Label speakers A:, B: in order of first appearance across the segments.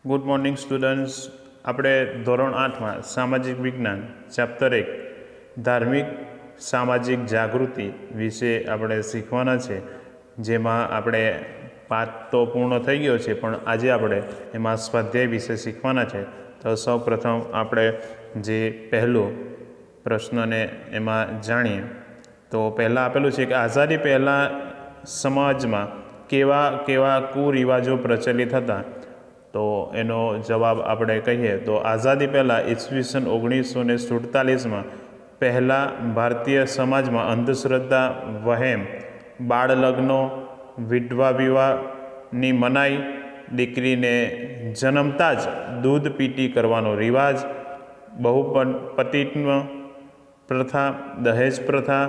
A: Good morning students. આપણે ધોરણ 8માં સામાજિક વિજ્ઞાન ચેપ્ટર 1 ધાર્મિક સામાજિક જાગૃતિ વિશે આપણે શીખવાના છે, જેમાં આપણે પાઠ તો પૂર્ણ થઈ ગયો છે, પણ આજે આપણે એમાં સ્વાધ્યાય વિશે શીખવાના છે. તો સૌ પ્રથમ આપણે જે પહેલો પ્રશ્નને એમાં જાણીએ. તો પહેલાં આપેલું છે કે આઝાદી પહેલાં સમાજમાં કેવા કેવા કુરિવાજો પ્રચલિત હતા. તો એનો જવાબ આપણે કહીએ તો આઝાદી પહેલાં ઈસવીસન 1947માં પહેલાં ભારતીય સમાજમાં અંધશ્રદ્ધા, વહેમ, બાળ લગ્નો, વિધવા વિવાહની મનાઈ, દીકરીને જન્મતા જ દૂધ પીતી કરવાનો રિવાજ, બહુપતિત્વ પ્રથા, દહેજ પ્રથા,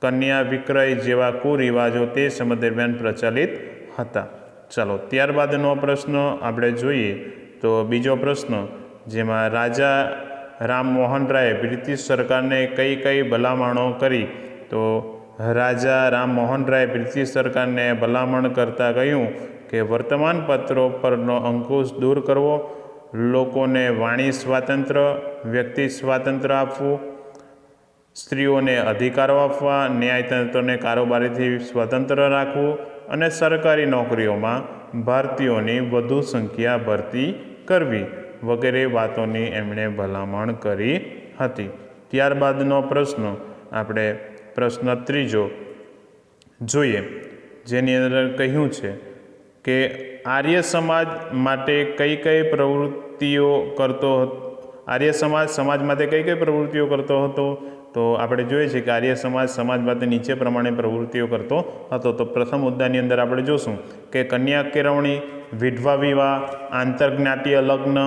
A: કન્યા વિક્રય જેવા કુરિવાજો તે સમય દરમિયાન પ્રચલિત હતા. ચાલો, ત્યારબાદનો પ્રશ્ન આપણે જોઈએ. તો બીજો પ્રશ્ન, જેમાં રાજા રામમોહન રાયે બ્રિટિશ સરકારને કઈ કઈ ભલામણો કરી. તો રાજા રામમોહન રાયે બ્રિટિશ સરકારને ભલામણ કરતાં કહ્યું કે વર્તમાનપત્રો પરનો અંકુશ દૂર કરવો, લોકોને વાણી સ્વાતંત્ર્ય, વ્યક્તિ સ્વાતંત્ર્ય આપવું, સ્ત્રીઓને અધિકારો આપવા, ન્યાયતંત્રને કારોબારીથી સ્વતંત્ર રાખવું અને સરકારી નોકરીઓમાં ભારતીયોની વધુ સંખ્યા ભરતી કરવી વગેરે વાતોની એમણે ભલામણ કરી હતી. ત્યારબાદનો પ્રશ્ન આપણે પ્રશ્ન ત્રીજો જોઈએ, જેની અંદર કહ્યું છે કે આર્ય સમાજ માટે કઈ કઈ પ્રવૃત્તિઓ કરતો હતો. આર્ય સમાજ માટે કઈ કઈ પ્રવૃત્તિઓ કરતો હતો. તો આપણે જોઈએ છીએ કે આર્ય સમાજ માટે નીચે પ્રમાણે પ્રવૃત્તિઓ કરતો હતો. તો પ્રથમ મુદ્દાની અંદર આપણે જોશું કે કન્યા કેળવણી, વિધવા વિવાહ, આંતરજ્ઞાતીય લગ્ન,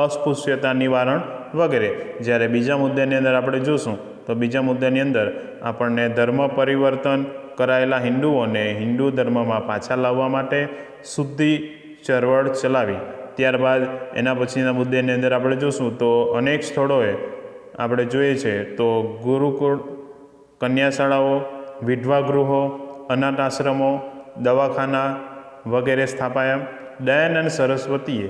A: અસ્પૃશ્યતા નિવારણ વગેરે. જ્યારે બીજા મુદ્દાની અંદર આપણે જોશું તો બીજા મુદ્દાની અંદર આપણને ધર્મ પરિવર્તન કરાયેલા હિન્દુઓને હિન્દુ ધર્મમાં પાછા લાવવા માટે શુદ્ધિ ચળવળ ચલાવી. ત્યારબાદ એના પછીના મુદ્દાની અંદર આપણે જોશું તો અનેક સ્થળોએ આપણે જોઈએ છે તો ગુરુકુળ, કન્યાશાળાઓ, વિધવા ગૃહો, અનાથ આશ્રમો, દવાખાના વગેરે સ્થાપાયા. દયાનંદ સરસ્વતીએ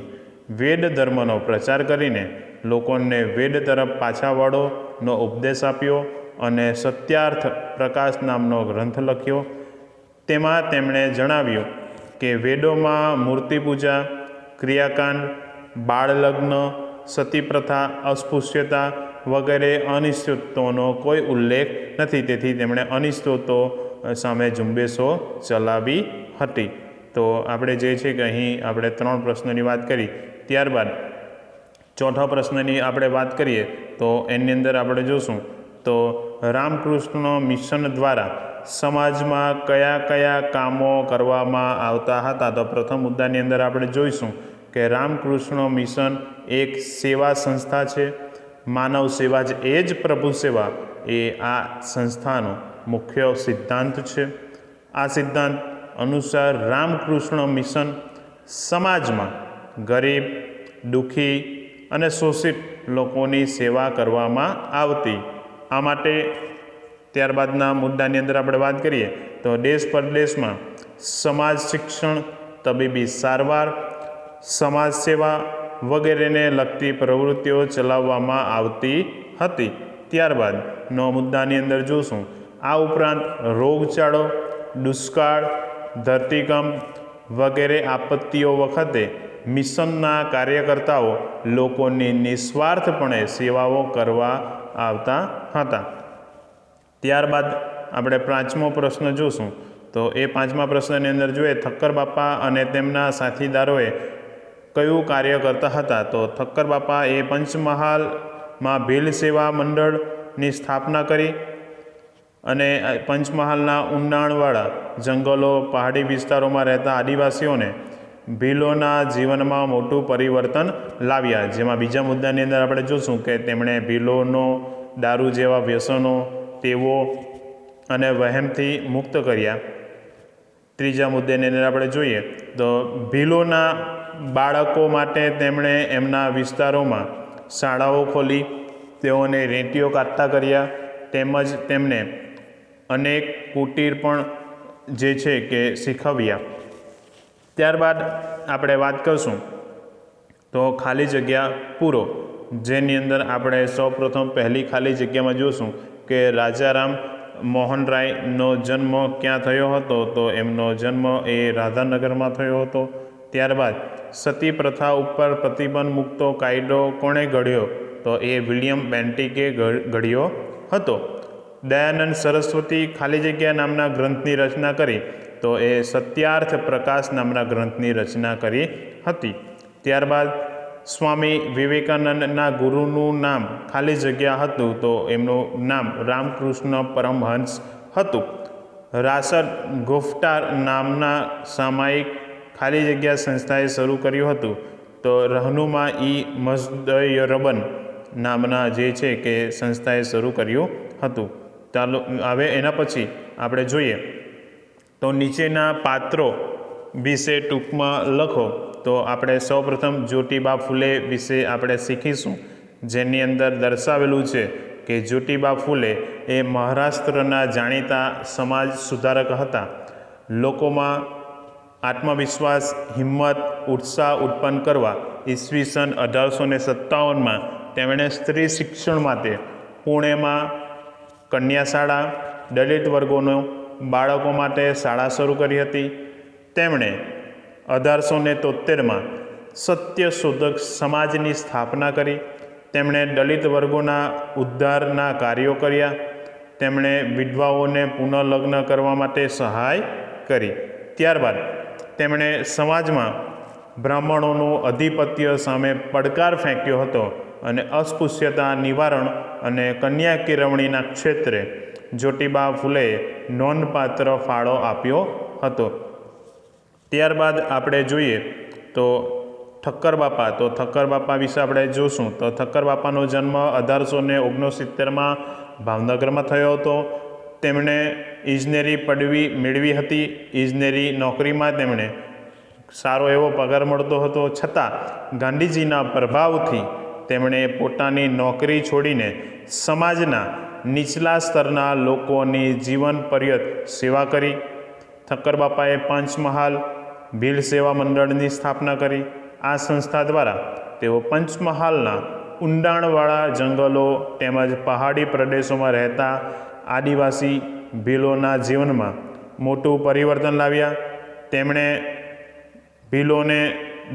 A: વેદ ધર્મનો પ્રચાર કરીને લોકોને વેદ તરફ પાછા વળોનો ઉપદેશ આપ્યો અને સત્યાર્થ પ્રકાશ નામનો ગ્રંથ લખ્યો. તેમાં તેમણે જણાવ્યું કે વેદોમાં મૂર્તિ પૂજા, ક્રિયાકાંડ, બાળ લગ્ન, સતી પ્રથા, અસ્પૃશ્યતા વગેરે અનિશ્ચિતોનો કોઈ ઉલ્લેખ નથી. તેથી તેમણે અનિશ્ચિતો સામે ઝુંબેશો ચલાવી હતી. તો આપણે જે છે કે અહીં આપણે 3 પ્રશ્નોની વાત કરી. ત્યારબાદ ચોથા પ્રશ્નની આપણે વાત કરીએ તો એની અંદર આપણે જોશું તો રામકૃષ્ણ મિશન દ્વારા સમાજમાં કયા કયા કામો કરવામાં આવતા હતા. તો પ્રથમ મુદ્દાની અંદર આપણે જોઈશું કે રામકૃષ્ણ મિશન એક સેવા સંસ્થા છે. માનવ સેવા જ એ જ પ્રભુ સેવા એ આ સંસ્થાનો મુખ્ય સિદ્ધાંત છે. આ સિદ્ધાંત અનુસાર રામકૃષ્ણ મિશન સમાજમાં ગરીબ, દુઃખી અને શોષિત લોકોની સેવા કરવામાં આવતી. આ માટે ત્યારબાદના મુદ્દાની અંદર આપણે વાત કરીએ તો દેશ પરદેશમાં સમાજ શિક્ષણ, તબીબી સારવાર, સમાજ સેવા વગેરેને લગતી પ્રવૃત્તિઓ ચલાવવામાં આવતી હતી. ત્યારબાદનો મુદ્દાની અંદર જોશું આ ઉપરાંત રોગચાળો, દુષ્કાળ, ધરતીકંપ વગેરે આપત્તિઓ વખતે મિશનના કાર્યકર્તાઓ લોકોની નિસ્વાર્થપણે સેવાઓ કરવા આવતા હતા. ત્યારબાદ આપણે 5મો પ્રશ્ન જોશું. તો એ 5મા પ્રશ્નની અંદર જોઈએ ઠક્કર બાપા અને તેમના સાથીદારોએ કયું કાર્ય કરતા હતા. તો ઠક્કર બાપા એ પંચમહાલમાં ભીલ સેવા મંડળની સ્થાપના કરી અને પંચમહાલના ઊંડાણવાળા જંગલો, પહાડી વિસ્તારોમાં રહેતા આદિવાસીઓને ભીલોના જીવનમાં મોટું પરિવર્તન લાવ્યા. જેમાં બીજા મુદ્દાની અંદર આપણે જોશું કે તેમણે ભીલોનો દારૂ જેવા વ્યસનો, ટેવો અને વહેમથી મુક્ત કર્યા. ત્રીજા મુદ્દાની અંદર આપણે જોઈએ તો ભીલોના બાળકો માટે તેમણે એમના વિસ્તારોમાં શાળાઓ ખોલી, તેઓને રેંટીઓ કાઢતા કર્યા, તેમજ તેમને અનેક કુટીર પણ જે છે કે શીખવ્યા. ત્યારબાદ આપણે વાત કરીશું તો ખાલી જગ્યા પૂરો, જેની અંદર આપણે સૌપ્રથમ પહેલી ખાલી જગ્યામાં જોશું કે રાજારામ મોહન રાયનો જન્મ ક્યાં થયો હતો? તો એમનો જન્મ એ રાધાનગરમાં થયો હતો. ત્યારબાદ સતી પ્રથા ઉપર પ્રતિબંધ મૂકતો કાયદો કોણે ઘડ્યો? તો એ વિલિયમ બેન્ટિકે ઘડ્યો હતો. દયાનંદ સરસ્વતી ખાલી જગ્યા નામના ગ્રંથની રચના કરી? તો એ સત્યાર્થ પ્રકાશ નામના ગ્રંથની રચના કરી હતી. ત્યારબાદ સ્વામી વિવેકાનંદના ગુરુનું નામ ખાલી જગ્યા હતું? તો એમનું નામ રામકૃષ્ણ પરમહંસ હતું. રાસદ ગોફ્ટાર નામના સામાયિક ખાલી જગ્યા સંસ્થાએ શરૂ કર્યું હતું? તો રહનુમા મઝદયરબન નામના જે છે કે સંસ્થાએ શરૂ કર્યું હતું. ચાલો હવે એના પછી આપણે જોઈએ તો નીચેના પાત્રો વિશે ટૂંકમાં લખો. તો આપણે સૌપ્રથમ જ્યોતિબા ફૂલે વિશે આપણે શીખીશું, જેની અંદર દર્શાવેલું છે કે જ્યોતિબા ફૂલે એ મહારાષ્ટ્રના જાણીતા સમાજ સુધારક હતા. લોકોમાં આત્મવિશ્વાસ, હિંમત, ઉત્સાહ ઉત્પન્ન કરવા ઈસવીસન 1857માં તેમણે સ્ત્રી શિક્ષણ માટે પુણેમાં કન્યાશાળા, દલિત વર્ગોનો બાળકો માટે શાળા શરૂ કરી હતી. તેમણે 1873માં સત્યશોધક સમાજની સ્થાપના કરી. તેમણે દલિત વર્ગોના ઉદ્ધારના કાર્યો કર્યા. તેમણે વિધવાઓને પુનઃલગ્ન કરવા માટે સહાય કરી. ત્યારબાદ તેમણે સમાજમાં બ્રાહ્મણોનું આધિપત્ય સામે પડકાર ફેંક્યો હતો અને અસ્પૃશ્યતા નિવારણ અને કન્યા કેળવણીના ક્ષેત્રે જ્યોતિબા ફૂલેએ નોંધપાત્ર ફાળો આપ્યો હતો. ત્યારબાદ આપણે જોઈએ તો ઠક્કર બાપા. તો ઠક્કર બાપા વિશે આપણે જોશું. તો ઠક્કર બાપાનો જન્મ 1869માં ભાવનગરમાં થયો હતો. તેમણે ઇજનેરી પદવી મેળવી હતી. ઇજનેરી નોકરીમાં તેમણે સારો એવો પગાર મળતો હતો. છતાં ગાંધીજીના પ્રભાવથી તેમણે પોતાની નોકરી છોડીને સમાજના નીચલા સ્તરના લોકોની જીવન પર્યત સેવા કરી. ઠક્કર બાપાએ પંચમહાલ ભીલ સેવા મંડળની સ્થાપના કરી. આ સંસ્થા દ્વારા તેઓ પંચમહાલના ઊંડાણવાળા જંગલો તેમજ પહાડી પ્રદેશોમાં રહેતા આદિવાસી ભીલોના જીવનમાં મોટું પરિવર્તન લાવ્યા. તેમણે ભીલોને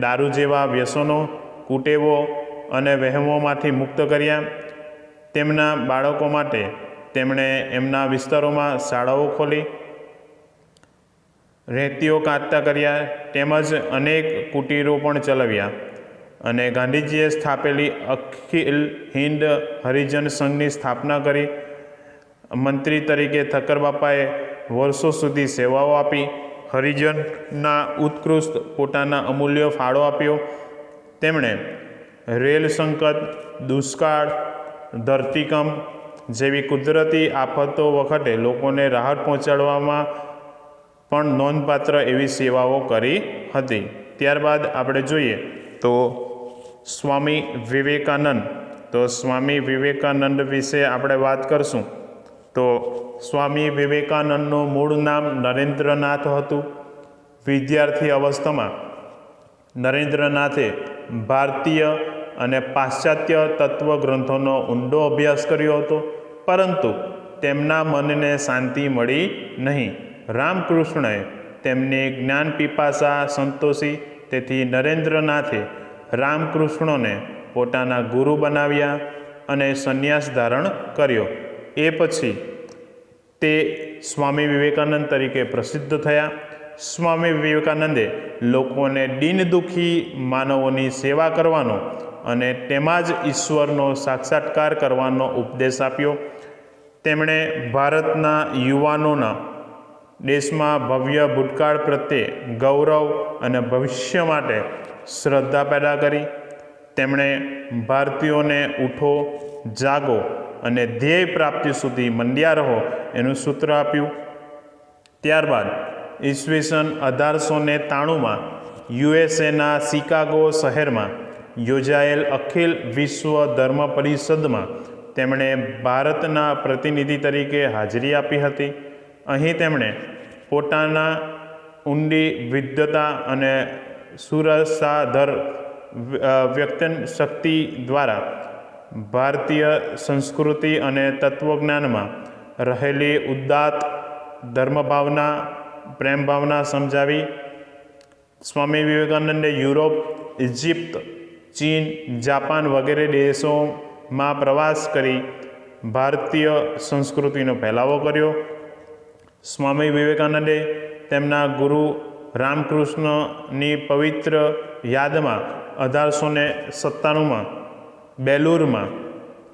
A: દારૂ જેવા વ્યસનો, કુટેવો અને વહેમોમાંથી મુક્ત કર્યા. તેમના બાળકો માટે તેમણે એમના વિસ્તારોમાં શાળાઓ ખોલી, રેતીઓ કાઢતા કર્યા, તેમજ અનેક કુટીરો પણ ચલાવ્યા. અને ગાંધીજીએ સ્થાપેલી અખિલ હિન્દ હરિજન સંઘની સ્થાપના કરી. મંત્રી તરીકે ઠક્કર બાપાએ વર્ષો સુધી સેવાઓ આપી. હરિજનના ઉત્કૃષ્ટ પોતાના અમૂલ્ય ફાળો આપ્યો. તેમણે રેલ સંકટ, દુષ્કાળ, ધરતીકંપ જેવી કુદરતી આફતો વખતે લોકોને રાહત પહોંચાડવામાં પણ નોંધપાત્ર એવી સેવાઓ કરી હતી. ત્યારબાદ આપણે જોઈએ તો સ્વામી વિવેકાનંદ. તો સ્વામી વિવેકાનંદ વિશે આપણે વાત કરશું. તો સ્વામી વિવેકાનંદનું મૂળ નામ નરેન્દ્રનાથ હતું. વિદ્યાર્થી અવસ્થામાં નરેન્દ્રનાથે ભારતીય અને પાશ્ચાત્ય તત્વગ્રંથોનો ઊંડો અભ્યાસ કર્યો હતો, પરંતુ તેમના મનને શાંતિ મળી નહીં. રામકૃષ્ણએ તેમની જ્ઞાન પીપાસા સંતોષી. તેથી નરેન્દ્રનાથે રામકૃષ્ણને પોતાના ગુરુ બનાવ્યા અને સંન્યાસ ધારણ કર્યો. એ પછી તે સ્વામી વિવેકાનંદ તરીકે પ્રસિદ્ધ થયા. સ્વામી વિવેકાનંદે લોકોને દીન દુઃખી માનવોની સેવા કરવાનો અને તેમાં જ ઈશ્વરનો સાક્ષાત્કાર કરવાનો ઉપદેશ આપ્યો. તેમણે ભારતના યુવાનોના દેશમાં ભવ્ય ભૂતકાળ પ્રત્યે ગૌરવ અને ભવિષ્ય માટે શ્રદ્ધા પેદા કરી. તેમણે ભારતીયોને ઉઠો, જાગો અને ધ્યેય પ્રાપ્તિ સુધી મંડ્યા રહો એનું સૂત્ર આપ્યું. ત્યારબાદ ઈસવીસન 1893માં યુએસએના શિકાગો શહેરમાં યોજાયેલ અખિલ વિશ્વ ધર્મ પરિષદમાં તેમણે ભારતના પ્રતિનિધિ તરીકે હાજરી આપી હતી. અહીં તેમણે પોતાના ઊંડી વિદ્વતા અને સુરસાધર વ્યક્તન શક્તિ દ્વારા ભારતીય સંસ્કૃતિ અને તત્વજ્ઞાનમાં રહેલી ઉદાત્ત ધર્મભાવના, પ્રેમ ભાવના સમજાવી. સ્વામી વિવેકાનંદે યુરોપ, ઇજિપ્ત, ચીન, જાપાન વગેરે દેશોમાં પ્રવાસ કરી ભારતીય સંસ્કૃતિનો ફેલાવો કર્યો. સ્વામી વિવેકાનંદે તેમના ગુરુ રામકૃષ્ણની પવિત્ર યાદમાં 1897માં બેલુરમાં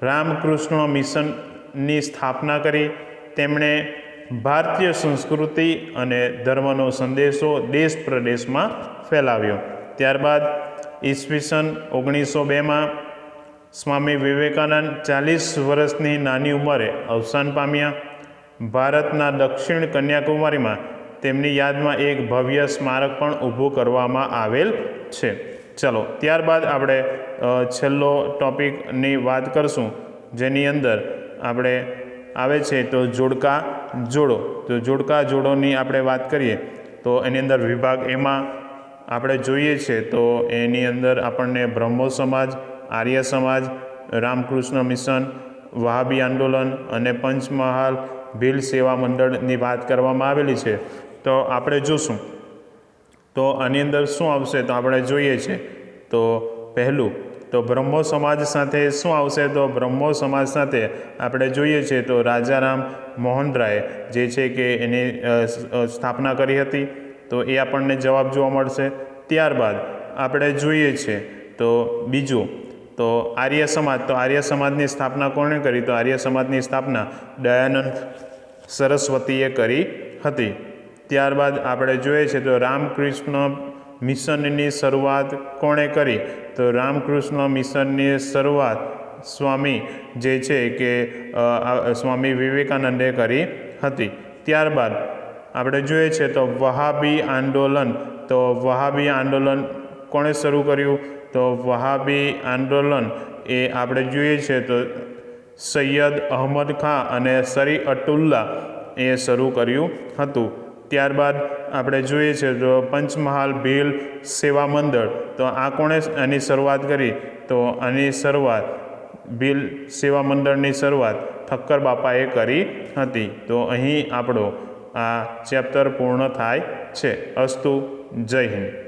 A: રામકૃષ્ણ મિશનની સ્થાપના કરી. તેમણે ભારતીય સંસ્કૃતિ અને ધર્મનો સંદેશો દેશ પ્રદેશમાં ફેલાવ્યો. ત્યારબાદ ઈસવીસન 1902માં સ્વામી વિવેકાનંદ 40 વર્ષની નાની ઉંમરે અવસાન પામ્યા. ભારતના દક્ષિણ કન્યાકુમારીમાં તેમની યાદમાં એક ભવ્ય સ્મારક પણ ઊભું કરવામાં આવેલ છે. ચલો, ત્યારબાદ આપણે છેલ્લો ટોપિકની વાત કરશું, જેની અંદર આપણે આવે છે તો જોડકા જોડો. તો જોડકા જોડોની આપણે વાત કરીએ તો એની અંદર વિભાગ એમાં આપણે જોઈએ છે તો એની અંદર આપણને બ્રહ્મો સમાજ, આર્ય સમાજ, રામકૃષ્ણ મિશન, વહાબી આંદોલન અને પંચમહાલ ભીલ સેવા મંડળની વાત કરવામાં આવેલી છે. તો આપણે જોશું તો આની અંદર શું આવશે તો આપણે જોઈએ છે તો પહેલું તો બ્રહ્મો સમાજ સાથે શું આવશે તો બ્રહ્મો સમાજ સાથે આપણે જોઈએ છે તો રાજારામ મોહન રાય જે છે કે એની સ્થાપના કરી હતી. તો એ આપણને જવાબ જોવા મળશે. ત્યારબાદ આપણે જોઈએ છે તો બીજું તો આર્ય સમાજ. તો આર્ય સમાજની સ્થાપના કોણે કરી તો આર્ય સમાજની સ્થાપના દયાનંદ સરસ્વતીએ કરી હતી. ત્યારબાદ આપણે જોઈએ છે તો રામકૃષ્ણ મિશનની શરૂઆત કોણે કરી તો રામકૃષ્ણ મિશનની શરૂઆત સ્વામી જે છે કે સ્વામી વિવેકાનંદે કરી હતી. ત્યારબાદ આપણે જોઈએ છે તો વહાબી આંદોલન. તો વહાબી આંદોલન કોણે શરૂ કર્યું તો વહાબી આંદોલન એ આપણે જોઈએ છે તો સૈયદ અહમદ ખાન અને શરીઅતુલ્લાહ એ શરૂ કર્યું હતું. ત્યારબાદ આપણે જોઈએ છે તો પંચમહાલ ભીલ સેવા મંડળ. તો આ કોણે આની શરૂઆત કરી તો આની શરૂઆત ભીલ સેવા મંડળની શરૂઆત ઠક્કર બાપાએ કરી હતી. તો અહીં આપણો આ ચેપ્ટર પૂર્ણ થાય છે. અસ્તુ. જય હિન્દ.